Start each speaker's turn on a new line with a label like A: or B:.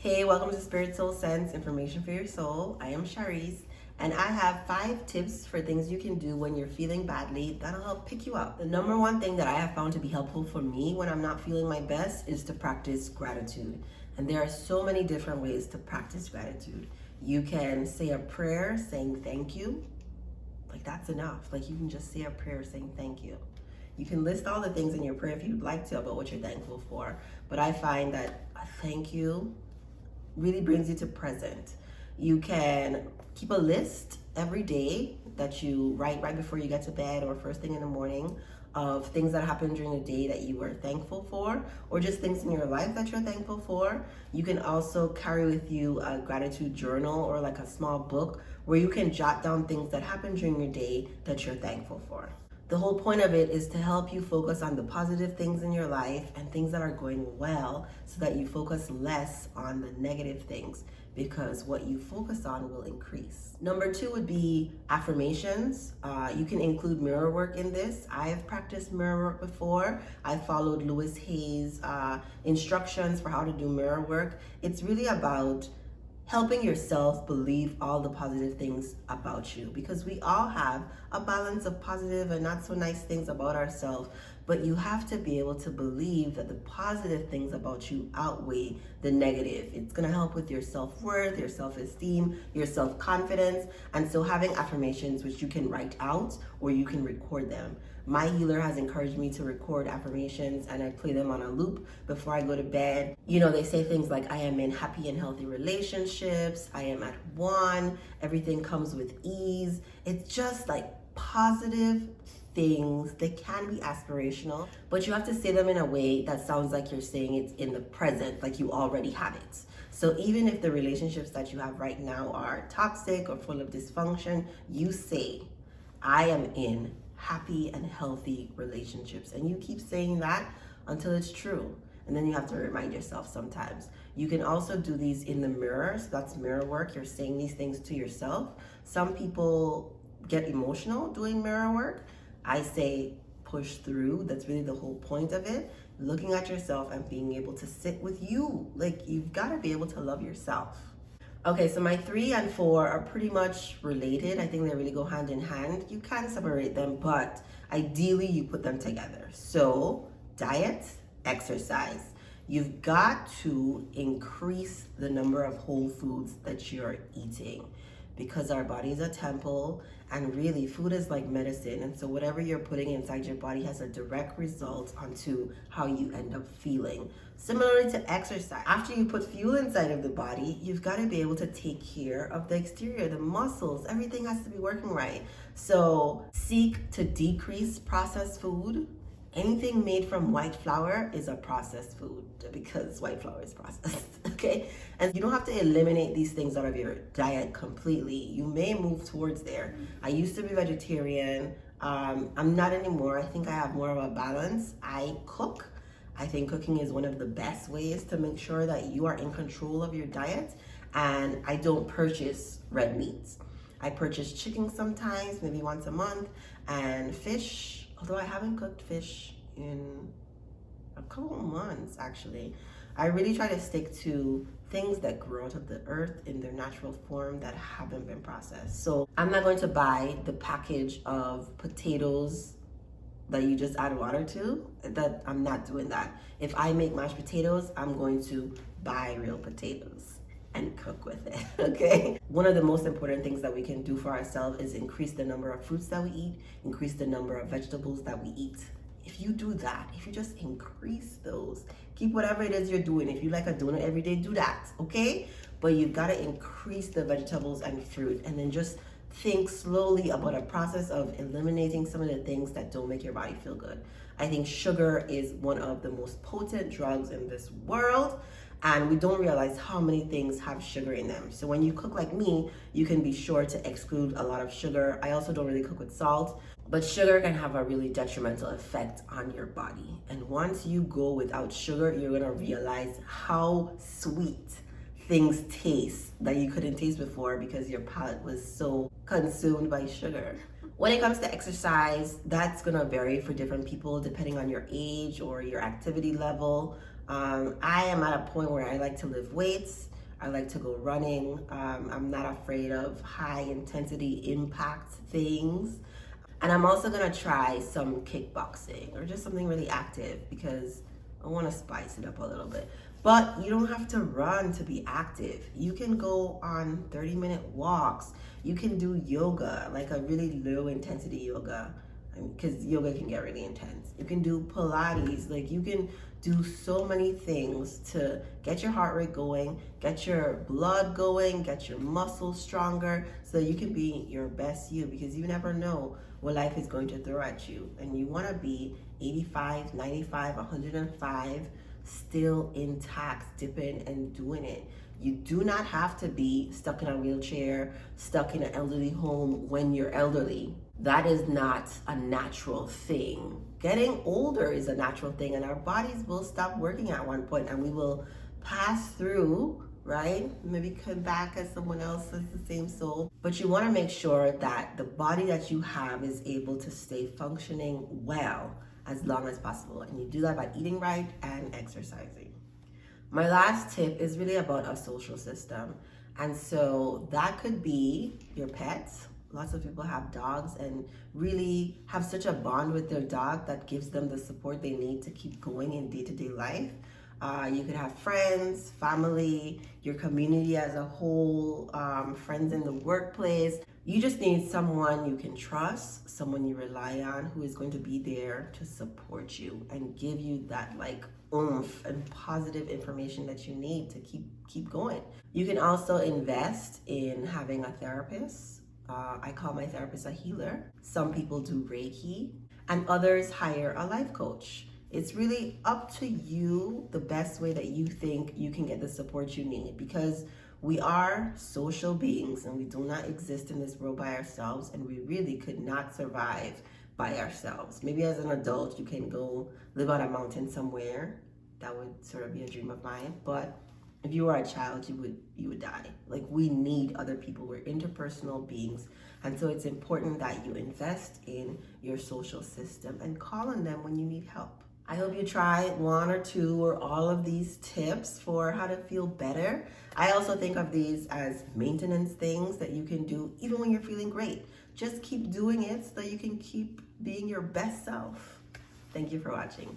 A: Hey, welcome to Spirit Soul Sense, information for your soul. I am Shareece, and I have 5 tips for things you can do when you're feeling badly that'll help pick you up. The number one thing that I have found to be helpful for me when I'm not feeling my best is to practice gratitude. And there are so many different ways to practice gratitude. You can say a prayer saying thank you. Like, that's enough. Like, you can just say a prayer saying thank you. You can list all the things in your prayer if you'd like to about what you're thankful for. But I find that a thank you really brings you to present. You can keep a list every day that you write right before you get to bed or first thing in the morning of things that happened during the day that you were thankful for, or just things in your life that you're thankful for. You can also carry with you a gratitude journal or like a small book where you can jot down things that happened during your day that you're thankful for. The whole point of it is to help you focus on the positive things in your life and things that are going well so that you focus less on the negative things, because what you focus on will increase. Number 2 would be affirmations. You can include mirror work in this. I have practiced mirror work before. I followed Louis Hayes' instructions for how to do mirror work. It's really about helping yourself believe all the positive things about you, because we all have a balance of positive and not so nice things about ourselves, but you have to be able to believe that the positive things about you outweigh the negative. It's going to help with your self-worth, your self-esteem, your self-confidence. And so having affirmations which you can write out or you can record them. My healer has encouraged me to record affirmations, and I play them on a loop before I go to bed. You know, they say things like, I am in happy and healthy relationships, I am at one, everything comes with ease. It's just like positive things. They can be aspirational, but you have to say them in a way that sounds like you're saying it in the present, like you already have it. So even if the relationships that you have right now are toxic or full of dysfunction, you say, I am in happy and healthy relationships. And you keep saying that until it's true. And then you have to remind yourself sometimes. You can also do these in the mirror. So that's mirror work. You're saying these things to yourself. Some people get emotional doing mirror work. I say push through. That's really the whole point of it. Looking at yourself and being able to sit with you. Like, you've got to be able to love yourself. Okay, so my 3 and 4 are pretty much related. I think they really go hand in hand. You can separate them, but ideally you put them together. So diet, exercise. You've got to increase the number of whole foods that you're eating, because our body is a temple, and really food is like medicine. And so whatever you're putting inside your body has a direct result onto how you end up feeling. Similarly to exercise, after you put fuel inside of the body, you've got to be able to take care of the exterior, the muscles, everything has to be working right. So seek to decrease processed food. Anything made from white flour is a processed food, because white flour is processed, okay? And you don't have to eliminate these things out of your diet completely. You may move towards there. I used to be vegetarian. I'm not anymore. I think I have more of a balance. I cook. I think cooking is one of the best ways to make sure that you are in control of your diet. And I don't purchase red meats. I purchase chicken sometimes, maybe once a month, and fish. Although I haven't cooked fish in a couple of months, actually. I really try to stick to things that grow out of the earth in their natural form that haven't been processed. So I'm not going to buy the package of potatoes that you just add water to. That I'm not doing that. If I make mashed potatoes, I'm going to buy real potatoes and cook with it, okay? One of the most important things that we can do for ourselves is increase the number of fruits that we eat, increase the number of vegetables that we eat. If you do that, if you just increase those, keep whatever it is you're doing. If you like a donut every day, do that, okay? But you've got to increase the vegetables and fruit, and then just think slowly about a process of eliminating some of the things that don't make your body feel good. I think sugar is one of the most potent drugs in this world, and we don't realize how many things have sugar in them. So when you cook like me, you can be sure to exclude a lot of sugar. I also don't really cook with salt, but sugar can have a really detrimental effect on your body. And once you go without sugar, you're gonna realize how sweet things taste that you couldn't taste before because your palate was so consumed by sugar. When it comes to exercise, that's gonna vary for different people depending on your age or your activity level. I am at a point where I like to lift weights. I like to go running. I'm not afraid of high intensity impact things. And I'm also gonna try some kickboxing or just something really active because I wanna spice it up a little bit. But you don't have to run to be active. You can go on 30-minute walks. You can do yoga, like a really low intensity yoga, because yoga can get really intense. You can do Pilates, like you can do so many things to get your heart rate going, get your blood going, get your muscles stronger so you can be your best you, because you never know what life is going to throw at you. And you want to be 85, 95, 105 still intact, dipping and doing it. You do not have to be stuck in a wheelchair, stuck in an elderly home when you're elderly. That is not a natural thing. Getting older is a natural thing, and our bodies will stop working at one point and we will pass through, right? Maybe come back as someone else as the same soul. But you want to make sure that the body that you have is able to stay functioning well as long as possible. And you do that by eating right and exercising. My last tip is really about a social system. And so that could be your pets. Lots of people have dogs and really have such a bond with their dog that gives them the support they need to keep going in day-to-day life. You could have friends, family, your community as a whole, friends in the workplace. You just need someone you can trust, someone you rely on, who is going to be there to support you and give you that like oomph and positive information that you need to keep going. You can also invest in having a therapist. I call my therapist a healer. Some people do Reiki, and others hire a life coach. It's really up to you the best way that you think you can get the support you need, because we are social beings and we do not exist in this world by ourselves, and we really could not survive by ourselves. Maybe as an adult you can go live on a mountain somewhere. That would sort of be a dream of mine, but if you were a child, you would die. Like, we need other people. We're interpersonal beings. And so it's important that you invest in your social system and call on them when you need help. I hope you try one or two or all of these tips for how to feel better. I also think of these as maintenance things that you can do even when you're feeling great. Just keep doing it so that you can keep being your best self. Thank you for watching.